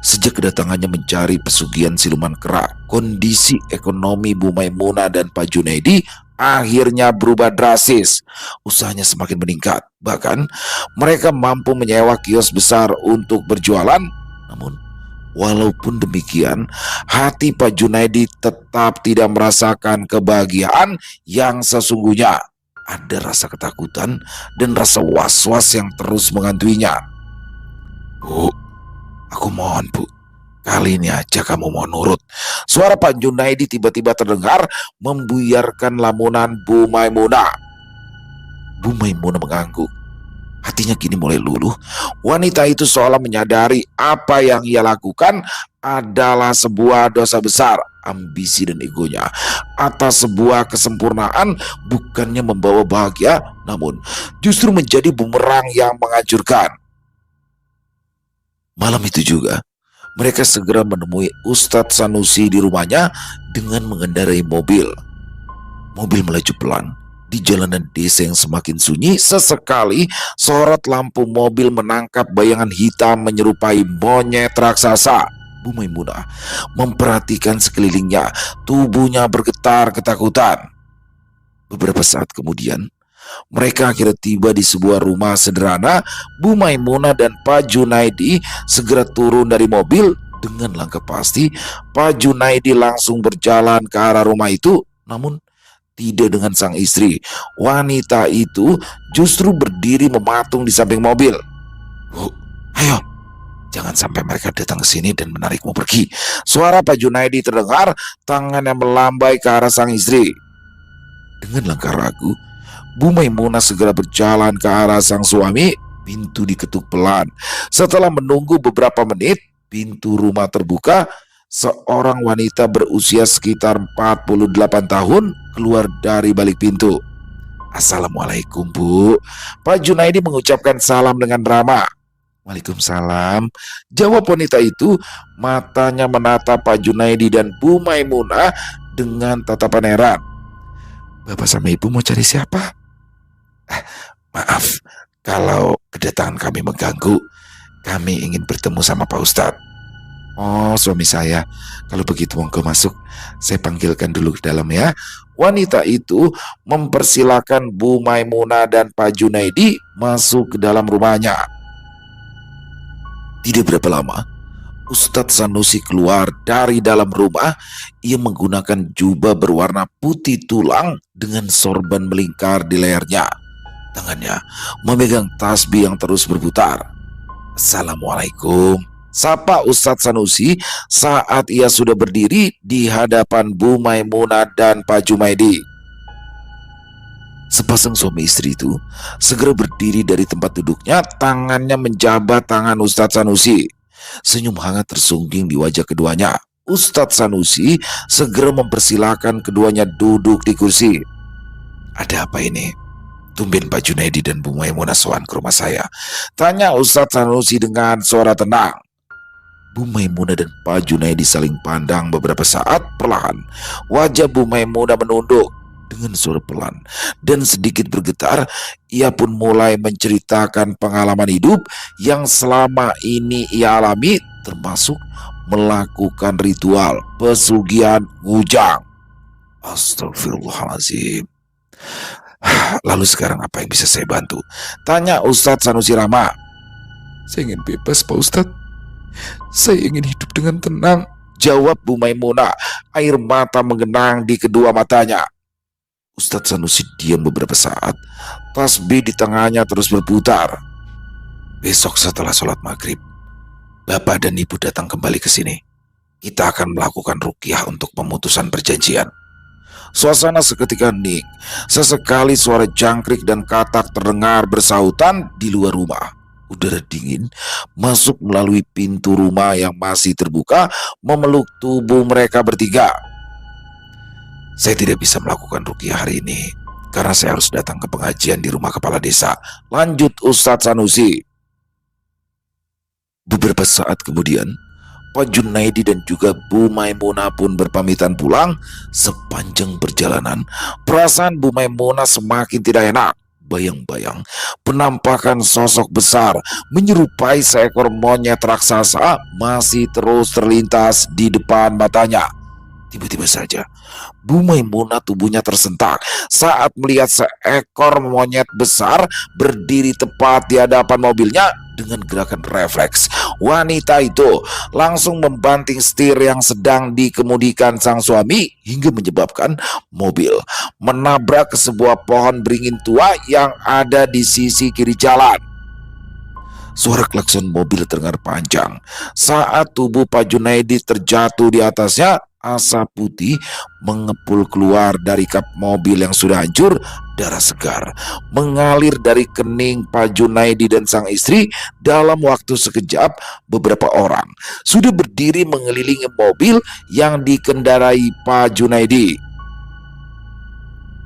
sejak kedatangannya mencari pesugihan siluman kera, kondisi ekonomi Bu Maimunah dan Pak Junaidi akhirnya berubah drastis. Usahanya semakin meningkat, bahkan mereka mampu menyewa kios besar untuk berjualan. Namun, walaupun demikian, hati Pak Junaidi tetap tidak merasakan kebahagiaan yang sesungguhnya. Ada rasa ketakutan dan rasa was-was yang terus menghantuinya. "Bu, aku mohon, Bu, kali ini aja kamu mau nurut." Suara Pak Junaidi tiba-tiba terdengar membuyarkan lamunan Bu Maimunah. Bu Maimunah mengangguk. Hatinya kini mulai luluh. Wanita itu seolah menyadari apa yang ia lakukan adalah sebuah dosa besar. Ambisi dan egonya atas sebuah kesempurnaan bukannya membawa bahagia, namun justru menjadi bumerang yang menghancurkan. Malam itu juga, mereka segera menemui Ustadz Sanusi di rumahnya dengan mengendarai mobil. Mobil melaju pelan di jalanan desa yang semakin sunyi. Sesekali sorot lampu mobil menangkap bayangan hitam menyerupai monyet raksasa. Bu Maimunah memperhatikan sekelilingnya, tubuhnya bergetar ketakutan. Beberapa saat kemudian, mereka akhirnya tiba di sebuah rumah sederhana. Bu Maimunah dan Pak Junaidi segera turun dari mobil. Dengan langkah pasti, Pak Junaidi langsung berjalan ke arah rumah itu. Namun, tidak dengan sang istri. Wanita itu justru berdiri mematung di samping mobil. "Bu, ayo, jangan sampai mereka datang ke sini dan menarikmu pergi." Suara Pak Junaidi terdengar, tangannya melambai ke arah sang istri. Dengan langkah ragu, Bu Maimunah segera berjalan ke arah sang suami. Pintu diketuk pelan. Setelah menunggu beberapa menit, pintu rumah terbuka. Seorang wanita berusia sekitar 48 tahun keluar dari balik pintu. "Assalamualaikum, Bu." Pak Junaidi mengucapkan salam dengan ramah. "Waalaikumsalam," jawab wanita itu. Matanya menatap Pak Junaidi dan Bu Maimunah dengan tatapan heran. "Bapak sama Ibu mau cari siapa?" "Maaf, kalau kedatangan kami mengganggu. Kami ingin bertemu sama Pak Ustadz." "Oh, suami saya. Kalau begitu monggo masuk. Saya panggilkan dulu ke dalam ya." Wanita itu mempersilahkan Bu Maimunah dan Pak Junaidi masuk ke dalam rumahnya. Tidak berapa lama, Ustadz Sanusi keluar dari dalam rumah. Ia menggunakan jubah berwarna putih tulang dengan sorban melingkar di lehernya. Tangannya memegang tasbih yang terus berputar. "Assalamualaikum," sapa Ustadz Sanusi saat ia sudah berdiri di hadapan Bu Maimunah dan Pak Junaidi. Sepasang suami istri itu segera berdiri dari tempat duduknya, tangannya menjabat tangan Ustadz Sanusi. Senyum hangat tersungging di wajah keduanya. Ustadz Sanusi segera mempersilahkan keduanya duduk di kursi. "Ada apa ini? Tumben Pak Junaidi dan Bu Maimunah sowan ke rumah saya?" tanya Ustadz Sanusi dengan suara tenang. Bu Maimunah dan Pak Junaidi saling pandang beberapa saat. Perlahan wajah Bu Maimunah menunduk. Dengan suara pelan dan sedikit bergetar, ia pun mulai menceritakan pengalaman hidup yang selama ini ia alami, termasuk melakukan ritual pesugihan ngujang. Astagfirullahaladzim. "Lalu sekarang apa yang bisa saya bantu?" tanya Ustadz Sanusi ramah. "Saya ingin bebas, Pak Ustadz. Saya ingin hidup dengan tenang," jawab Bu Maimunah. Air mata menggenang di kedua matanya. Ustadz Sanusi diam beberapa saat. Tasbih di tangannya terus berputar. "Besok setelah sholat maghrib, Bapak dan Ibu datang kembali ke sini. Kita akan melakukan ruqyah untuk pemutusan perjanjian." Suasana seketika hening. Sesekali suara jangkrik dan katak terdengar bersahutan di luar rumah. Udara dingin masuk melalui pintu rumah yang masih terbuka, memeluk tubuh mereka bertiga. "Saya tidak bisa melakukan ruqyah hari ini karena saya harus datang ke pengajian di rumah kepala desa," lanjut Ustadz Sanusi. Beberapa saat kemudian, Pak Junaidi dan juga Bu Maimunah pun berpamitan pulang. Sepanjang perjalanan, perasaan Bu Maimunah semakin tidak enak. Bayang-bayang penampakan sosok besar menyerupai seekor monyet raksasa masih terus terlintas di depan matanya. Tiba-tiba saja Bu Maimunah tubuhnya tersentak saat melihat seekor monyet besar berdiri tepat di hadapan mobilnya. Dengan gerakan refleks, wanita itu langsung membanting setir yang sedang dikemudikan sang suami hingga menyebabkan mobil menabrak ke sebuah pohon beringin tua yang ada di sisi kiri jalan. Suara klakson mobil terdengar panjang. Saat tubuh Pak Junaidi terjatuh di atasnya, asap putih mengepul keluar dari kap mobil yang sudah hancur. Darah segar mengalir dari kening Pak Junaidi dan sang istri. Dalam waktu sekejap, beberapa orang sudah berdiri mengelilingi mobil yang dikendarai Pak Junaidi.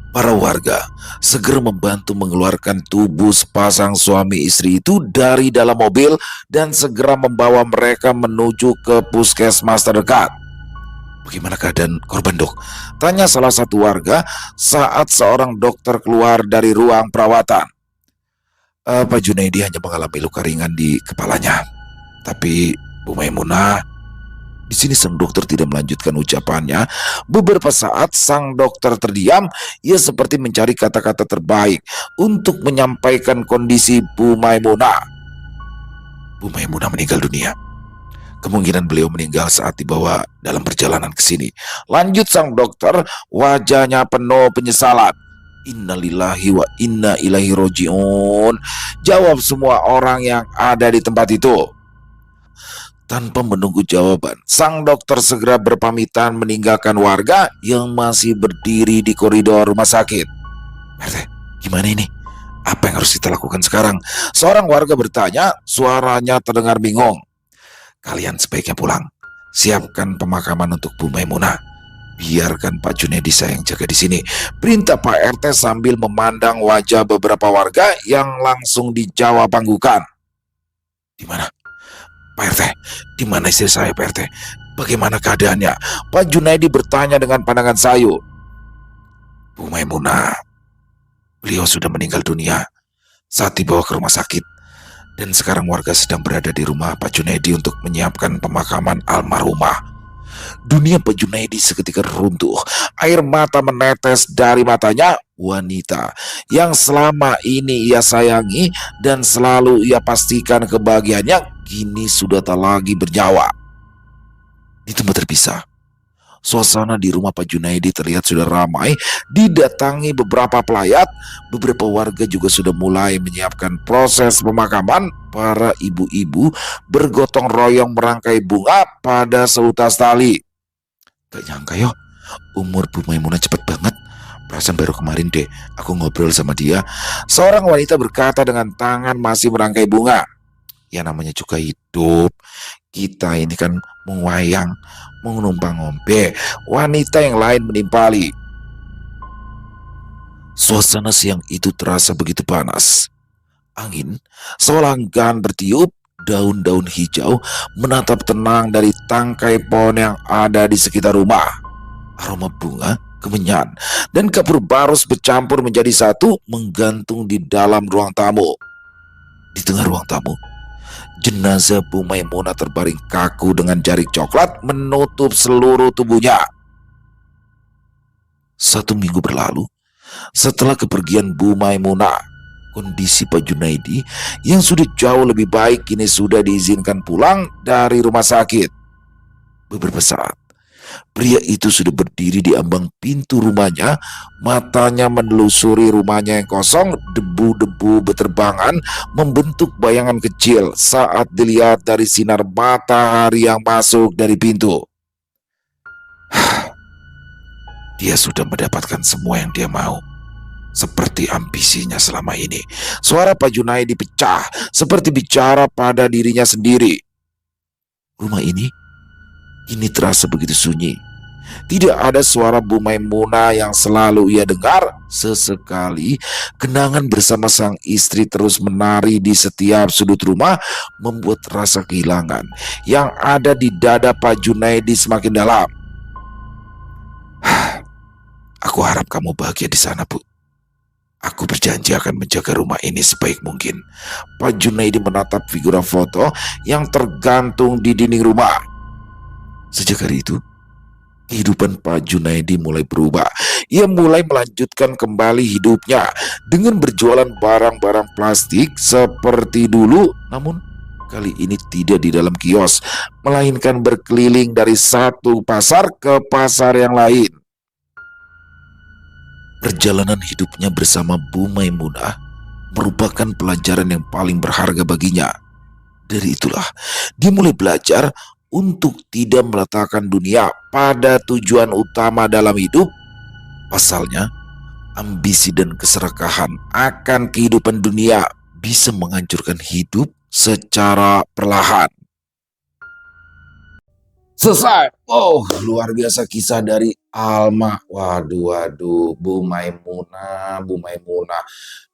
Para warga segera membantu mengeluarkan tubuh sepasang suami istri itu dari dalam mobil dan segera membawa mereka menuju ke puskesmas terdekat. "Bagaimana keadaan korban, Dok?" tanya salah satu warga saat seorang dokter keluar dari ruang perawatan. Pak Junaidi hanya mengalami luka ringan di kepalanya. Tapi Bu Maimunah..." Di sini sang dokter tidak melanjutkan ucapannya. Beberapa saat sang dokter terdiam. Ia seperti mencari kata-kata terbaik untuk menyampaikan kondisi Bu Maimunah. "Bu Maimunah meninggal dunia Kemungkinan beliau meninggal saat dibawa dalam perjalanan ke sini. Lanjut sang dokter, wajahnya penuh penyesalan. Innalillahi wa inna ilaihi roji'un, jawab semua orang yang ada di tempat itu. Tanpa menunggu jawaban, sang dokter segera berpamitan meninggalkan warga yang masih berdiri di koridor rumah sakit. RT, gimana ini? Apa yang harus kita lakukan sekarang? Seorang warga bertanya, suaranya terdengar bingung. Kalian sebaiknya pulang. Siapkan pemakaman untuk Bu Maimunah. Biarkan Pak Junedi saya yang jaga di sini. Perintah Pak RT sambil memandang wajah beberapa warga yang langsung dijawab anggukan. Di mana? Pak RT, di mana istri saya Pak RT? Bagaimana keadaannya? Pak Junaidi bertanya dengan pandangan sayu. Bu Maimunah, beliau sudah meninggal dunia saat dibawa ke rumah sakit. Dan sekarang warga sedang berada di rumah Pak Junaidi untuk menyiapkan pemakaman almarhumah. Dunia Pak Junaidi seketika runtuh. Air mata menetes dari matanya. Wanita yang selama ini ia sayangi dan selalu ia pastikan kebahagiaannya kini sudah tak lagi bernyawa. Di tempat terpisah, suasana di rumah Pak Junaidi terlihat sudah ramai, didatangi beberapa pelayat. Beberapa warga juga sudah mulai menyiapkan proses pemakaman. Para ibu-ibu bergotong royong merangkai bunga pada seutas tali. Gak nyangka yo, umur Bu Maimunah cepet banget. Perasaan baru kemarin deh aku ngobrol sama dia. Seorang wanita berkata dengan tangan masih merangkai bunga. Ya namanya juga hidup. Kita ini kan mewayang, menumpang ngombe. Wanita yang lain menimpali. Suasana siang itu terasa begitu panas. Angin seolah enggan bertiup. Daun-daun hijau menatap tenang dari tangkai pohon yang ada di sekitar rumah. Aroma bunga, kemenyan, dan kapur barus bercampur menjadi satu menggantung di dalam ruang tamu. Di tengah ruang tamu, jenazah Bu Maimunah terbaring kaku dengan jari coklat menutup seluruh tubuhnya. 1 minggu berlalu setelah kepergian Bu Maimunah. Kondisi Pak Junaidi yang sudah jauh lebih baik kini sudah diizinkan pulang dari rumah sakit. Beberapa saat, pria itu sudah berdiri di ambang pintu rumahnya. Matanya menelusuri rumahnya yang kosong. Debu-debu beterbangan membentuk bayangan kecil saat dilihat dari sinar matahari yang masuk dari pintu. Dia sudah mendapatkan semua yang dia mau, seperti ambisinya selama ini. Suara Pak Junaidi pecah, seperti bicara pada dirinya sendiri. Rumah ini kini terasa begitu sunyi. Tidak ada suara Bu Maimunah yang selalu ia dengar. Sesekali kenangan bersama sang istri terus menari di setiap sudut rumah, membuat rasa kehilangan yang ada di dada Pak Junaidi semakin dalam. Aku harap kamu bahagia di sana, Bu. Aku berjanji akan menjaga rumah ini sebaik mungkin. Pak Junaidi menatap figura foto yang tergantung di dinding rumah. Sejak hari itu, kehidupan Pak Junaidi mulai berubah. Ia mulai melanjutkan kembali hidupnya dengan berjualan barang-barang plastik seperti dulu. Namun kali ini tidak di dalam kios, melainkan berkeliling dari satu pasar ke pasar yang lain. Perjalanan hidupnya bersama Bu Maimunah merupakan pelajaran yang paling berharga baginya. Dari itulah, dia mulai belajar untuk tidak meletakkan dunia pada tujuan utama dalam hidup. Pasalnya, ambisi dan keserakahan akan kehidupan dunia bisa menghancurkan hidup secara perlahan. Selesai. Oh, luar biasa kisah dari Alma. Waduh, Bu Maimunah, Bu Maimunah.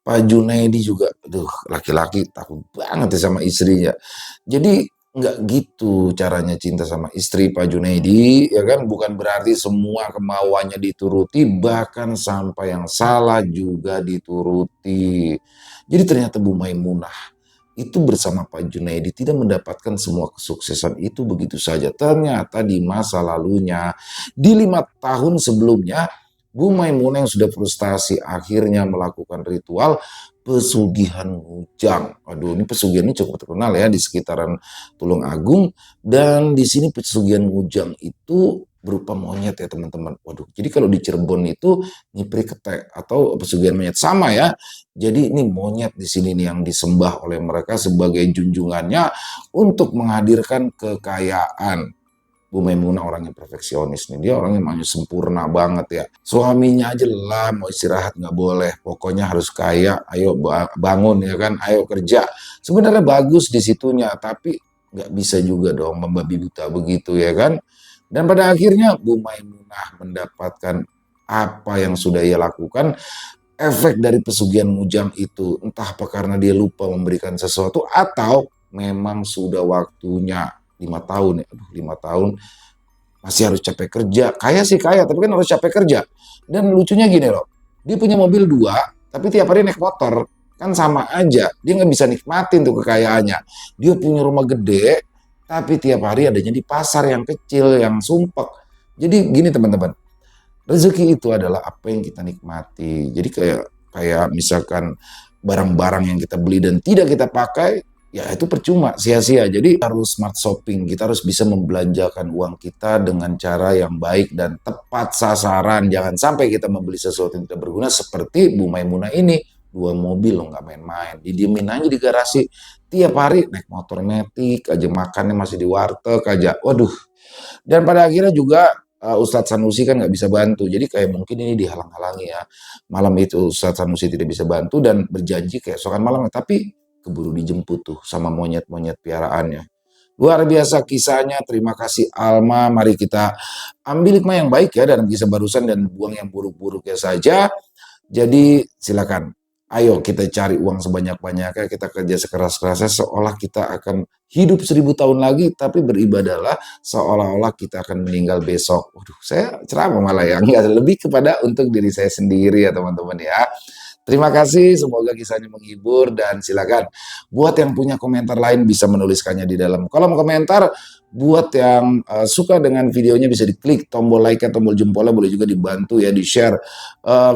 Pak Junaidi juga, aduh, laki-laki takut banget ya sama istrinya. Jadi nggak gitu caranya cinta sama istri Pak Junaidi, ya kan? Bukan berarti semua kemauannya dituruti, bahkan sampai yang salah juga dituruti. Jadi ternyata Bu Maimunah itu bersama Pak Junaidi tidak mendapatkan semua kesuksesan itu begitu saja. Ternyata di masa lalunya, di 5 tahun sebelumnya, Bu Maimunah yang sudah frustasi akhirnya melakukan ritual pesugihan Ngujang. Aduh, ini pesugihan ini cukup terkenal ya di sekitaran Tulung Agung, dan di sini pesugihan Ngujang itu berupa monyet ya teman-teman. Waduh, jadi kalau di Cirebon itu nyipri ketek atau pesugihan monyet sama ya. Jadi ini monyet di sini nih yang disembah oleh mereka sebagai junjungannya untuk menghadirkan kekayaan. Bu Maimunah orangnya perfeksionis nih, dia orangnya maunya sempurna banget ya. Suaminya aja lah mau istirahat nggak boleh, pokoknya harus kaya, ayo bangun ya kan, ayo kerja. Sebenarnya bagus di situnya, tapi nggak bisa juga dong membabi buta begitu ya kan. Dan pada akhirnya Bu Maimunah mendapatkan apa yang sudah ia lakukan, efek dari pesugihan Ngujang itu, entah apa karena dia lupa memberikan sesuatu atau memang sudah waktunya 5 tahun ya, aduh 5 tahun masih harus capek kerja. Kaya sih kaya, tapi kan harus capek kerja. Dan lucunya gini loh, dia punya mobil 2, tapi tiap hari naik motor. Kan sama aja, dia nggak bisa nikmatin tuh kekayaannya. Dia punya rumah gede, tapi tiap hari adanya di pasar yang kecil, yang sumpek. Jadi gini teman-teman, rezeki itu adalah apa yang kita nikmati. Jadi kayak kayak misalkan barang-barang yang kita beli dan tidak kita pakai, ya itu percuma, sia-sia. Jadi harus smart shopping, kita harus bisa membelanjakan uang kita dengan cara yang baik dan tepat sasaran. Jangan sampai kita membeli sesuatu yang tidak berguna seperti Bu Maimunah ini. 2 mobil loh, nggak main-main. Didiemin aja di garasi. Tiap hari naik motor metik aja, makannya masih di warteg aja. Waduh. Dan pada akhirnya juga Ustadz Sanusi kan nggak bisa bantu. Jadi kayak mungkin ini dihalang-halangi ya. Malam itu Ustadz Sanusi tidak bisa bantu dan berjanji kayak keesokan malam. Tapi keburu dijemput tuh sama monyet-monyet piaraannya. Luar biasa kisahnya. Terima kasih Alma. Mari kita ambil hikmah yang baik ya dalam kisah barusan dan buang yang buruk-buruknya saja. Jadi silakan. Ayo kita cari uang sebanyak-banyaknya, kita kerja sekeras-kerasnya seolah kita akan hidup 1000 tahun lagi, tapi beribadahlah seolah-olah kita akan meninggal besok. Waduh, saya ceramah malah ya, enggak, lebih kepada untuk diri saya sendiri ya teman-teman ya. Terima kasih, semoga kisahnya menghibur dan silakan buat yang punya komentar lain bisa menuliskannya di dalam kolom komentar. Buat yang suka dengan videonya bisa diklik tombol like, tombol jempolnya, boleh juga dibantu ya di-share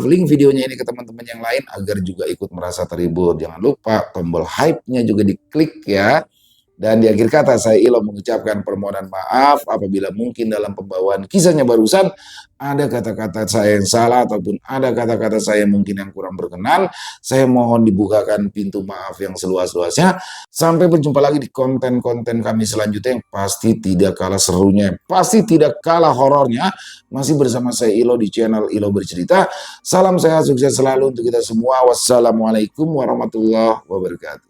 link videonya ini ke teman-teman yang lain agar juga ikut merasa terhibur. Jangan lupa tombol hype-nya juga diklik ya. Dan di akhir kata saya Ilo mengucapkan permohonan maaf apabila mungkin dalam pembawaan kisahnya barusan ada kata-kata saya yang salah ataupun ada kata-kata saya mungkin yang kurang berkenan. Saya mohon dibukakan pintu maaf yang seluas-luasnya. Sampai berjumpa lagi di konten-konten kami selanjutnya yang pasti tidak kalah serunya, pasti tidak kalah horornya. Masih bersama saya Ilo di channel Ilo Bercerita. Salam sehat, sukses selalu untuk kita semua. Wassalamualaikum warahmatullahi wabarakatuh.